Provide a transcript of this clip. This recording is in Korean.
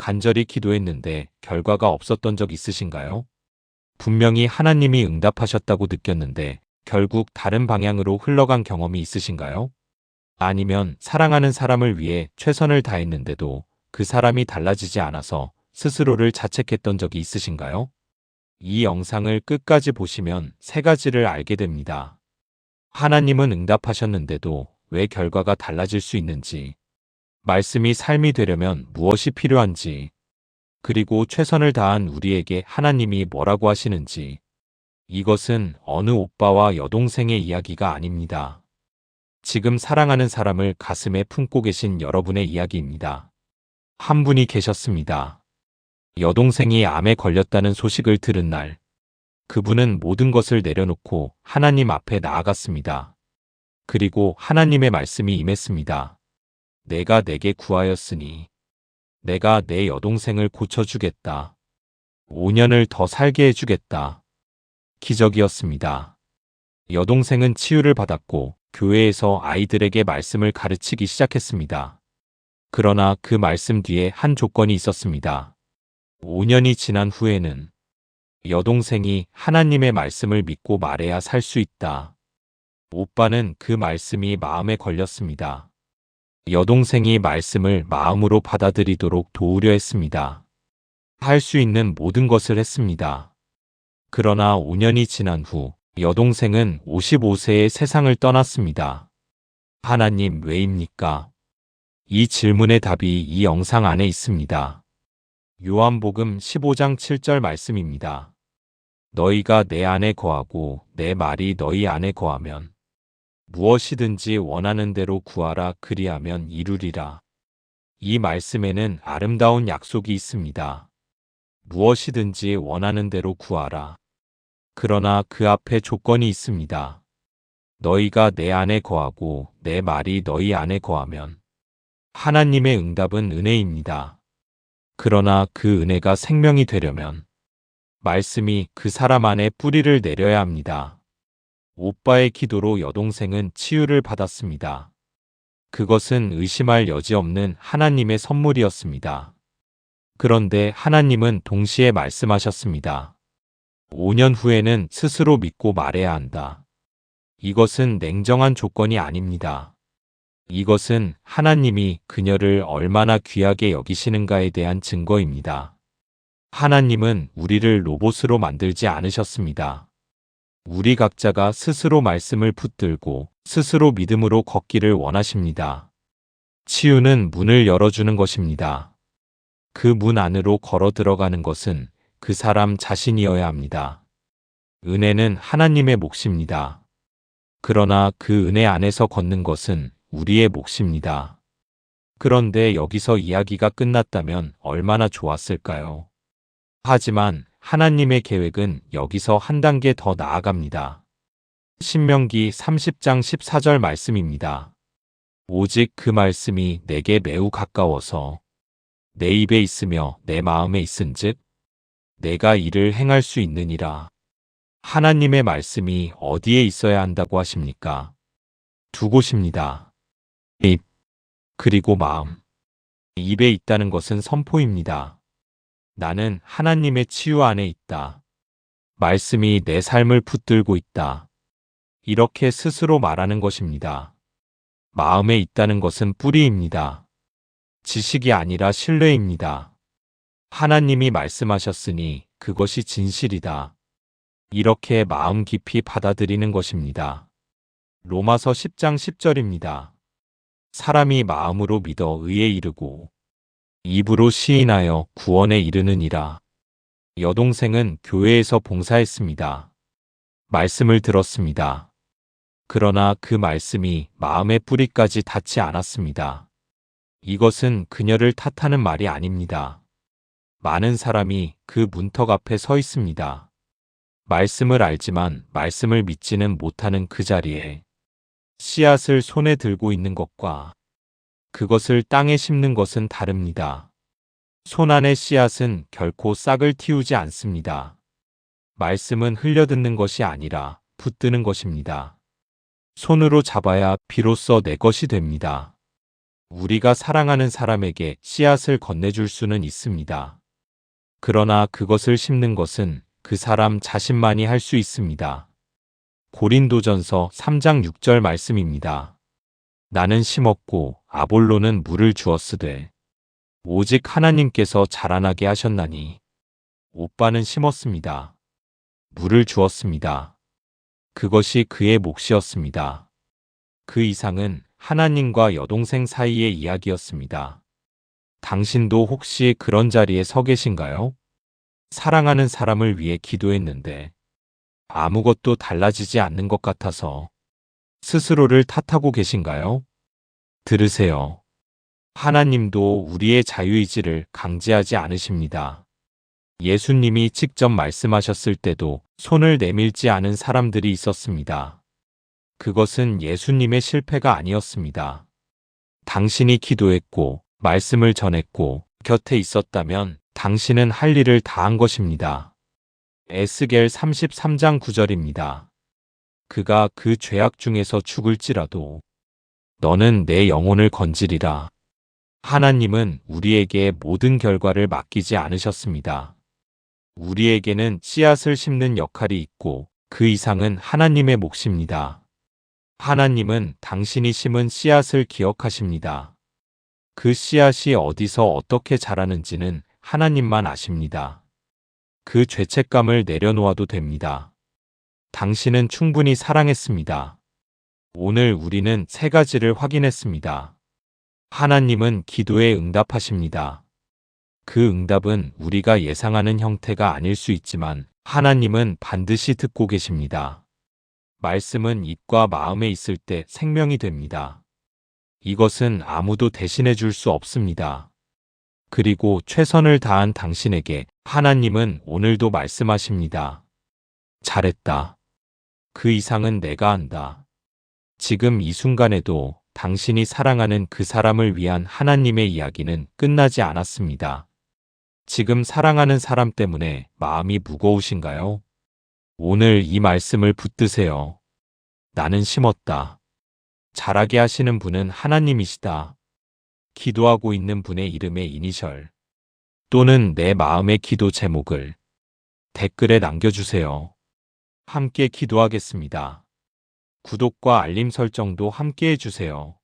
간절히 기도했는데 결과가 없었던 적 있으신가요? 분명히 하나님이 응답하셨다고 느꼈는데 결국 다른 방향으로 흘러간 경험이 있으신가요? 아니면 사랑하는 사람을 위해 최선을 다했는데도 그 사람이 달라지지 않아서 스스로를 자책했던 적이 있으신가요? 이 영상을 끝까지 보시면 세 가지를 알게 됩니다. 하나님은 응답하셨는데도 왜 결과가 달라질 수 있는지, 말씀이 삶이 되려면 무엇이 필요한지, 그리고 최선을 다한 우리에게 하나님이 뭐라고 하시는지. 이것은 어느 오빠와 여동생의 이야기가 아닙니다. 지금 사랑하는 사람을 가슴에 품고 계신 여러분의 이야기입니다. 한 분이 계셨습니다. 여동생이 암에 걸렸다는 소식을 들은 날, 그분은 모든 것을 내려놓고 하나님 앞에 나아갔습니다. 그리고 하나님의 말씀이 임했습니다. 내가 내게 구하였으니 내가 내 여동생을 고쳐주겠다. 5년을 더 살게 해주겠다. 기적이었습니다. 여동생은 치유를 받았고 교회에서 아이들에게 말씀을 가르치기 시작했습니다. 그러나 그 말씀 뒤에 한 조건이 있었습니다. 5년이 지난 후에는 여동생이 하나님의 말씀을 믿고 말해야 살 수 있다. 오빠는 그 말씀이 마음에 걸렸습니다. 여동생이 말씀을 마음으로 받아들이도록 도우려 했습니다. 할 수 있는 모든 것을 했습니다. 그러나 5년이 지난 후 여동생은 55세에 세상을 떠났습니다. 하나님 왜입니까? 이 질문의 답이 이 영상 안에 있습니다. 요한복음 15장 7절 말씀입니다. 너희가 내 안에 거하고 내 말이 너희 안에 거하면 무엇이든지 원하는 대로 구하라 그리하면 이루리라. 이 말씀에는 아름다운 약속이 있습니다. 무엇이든지 원하는 대로 구하라. 그러나 그 앞에 조건이 있습니다. 너희가 내 안에 거하고 내 말이 너희 안에 거하면. 하나님의 응답은 은혜입니다. 그러나 그 은혜가 생명이 되려면 말씀이 그 사람 안에 뿌리를 내려야 합니다. 오빠의 기도로 여동생은 치유를 받았습니다. 그것은 의심할 여지 없는 하나님의 선물이었습니다. 그런데 하나님은 동시에 말씀하셨습니다. 5년 후에는 스스로 믿고 말해야 한다. 이것은 냉정한 조건이 아닙니다. 이것은 하나님이 그녀를 얼마나 귀하게 여기시는가에 대한 증거입니다. 하나님은 우리를 로봇으로 만들지 않으셨습니다. 우리 각자가 스스로 말씀을 붙들고 스스로 믿음으로 걷기를 원하십니다. 치유는 문을 열어주는 것입니다. 그 문 안으로 걸어 들어가는 것은 그 사람 자신이어야 합니다. 은혜는 하나님의 몫입니다. 그러나 그 은혜 안에서 걷는 것은 우리의 몫입니다. 그런데 여기서 이야기가 끝났다면 얼마나 좋았을까요? 하지만 하나님의 계획은 여기서 한 단계 더 나아갑니다. 신명기 30장 14절 말씀입니다. 오직 그 말씀이 내게 매우 가까워서 내 입에 있으며 내 마음에 있은즉 내가 이를 행할 수 있느니라. 하나님의 말씀이 어디에 있어야 한다고 하십니까? 두 곳입니다. 입, 그리고 마음. 입에 있다는 것은 선포입니다. 나는 하나님의 치유 안에 있다. 말씀이 내 삶을 붙들고 있다. 이렇게 스스로 말하는 것입니다. 마음에 있다는 것은 뿌리입니다. 지식이 아니라 신뢰입니다. 하나님이 말씀하셨으니 그것이 진실이다. 이렇게 마음 깊이 받아들이는 것입니다. 로마서 10장 10절입니다. 사람이 마음으로 믿어 의에 이르고 입으로 시인하여 구원에 이르느니라. 여동생은 교회에서 봉사했습니다. 말씀을 들었습니다. 그러나 그 말씀이 마음의 뿌리까지 닿지 않았습니다. 이것은 그녀를 탓하는 말이 아닙니다. 많은 사람이 그 문턱 앞에 서 있습니다. 말씀을 알지만 말씀을 믿지는 못하는 그 자리에 씨앗을 손에 들고 있는 것과 그것을 땅에 심는 것은 다릅니다. 손 안의 씨앗은 결코 싹을 틔우지 않습니다. 말씀은 흘려듣는 것이 아니라 붙드는 것입니다. 손으로 잡아야 비로소 내 것이 됩니다. 우리가 사랑하는 사람에게 씨앗을 건네줄 수는 있습니다. 그러나 그것을 심는 것은 그 사람 자신만이 할 수 있습니다. 고린도전서 3장 6절 말씀입니다. 나는 심었고 아볼로는 물을 주었으되 오직 하나님께서 자라나게 하셨나니. 오빠는 심었습니다. 물을 주었습니다. 그것이 그의 몫이었습니다. 그 이상은 하나님과 여동생 사이의 이야기였습니다. 당신도 혹시 그런 자리에 서 계신가요? 사랑하는 사람을 위해 기도했는데 아무것도 달라지지 않는 것 같아서 스스로를 탓하고 계신가요? 들으세요. 하나님도 우리의 자유의지를 강제하지 않으십니다. 예수님이 직접 말씀하셨을 때도 손을 내밀지 않은 사람들이 있었습니다. 그것은 예수님의 실패가 아니었습니다. 당신이 기도했고 말씀을 전했고 곁에 있었다면 당신은 할 일을 다한 것입니다. 에스겔 33장 9절입니다. 그가 그 죄악 중에서 죽을지라도 너는 내 영혼을 건지리라. 하나님은 우리에게 모든 결과를 맡기지 않으셨습니다. 우리에게는 씨앗을 심는 역할이 있고 그 이상은 하나님의 몫입니다. 하나님은 당신이 심은 씨앗을 기억하십니다. 그 씨앗이 어디서 어떻게 자라는지는 하나님만 아십니다. 그 죄책감을 내려놓아도 됩니다. 당신은 충분히 사랑했습니다. 오늘 우리는 세 가지를 확인했습니다. 하나님은 기도에 응답하십니다. 그 응답은 우리가 예상하는 형태가 아닐 수 있지만 하나님은 반드시 듣고 계십니다. 말씀은 입과 마음에 있을 때 생명이 됩니다. 이것은 아무도 대신해 줄 수 없습니다. 그리고 최선을 다한 당신에게 하나님은 오늘도 말씀하십니다. 잘했다. 그 이상은 내가 한다. 지금 이 순간에도 당신이 사랑하는 그 사람을 위한 하나님의 이야기는 끝나지 않았습니다. 지금 사랑하는 사람 때문에 마음이 무거우신가요? 오늘 이 말씀을 붙드세요. 나는 심었다. 자라게 하시는 분은 하나님이시다. 기도하고 있는 분의 이름의 이니셜 또는 내 마음의 기도 제목을 댓글에 남겨주세요. 함께 기도하겠습니다. 구독과 알림 설정도 함께 해주세요.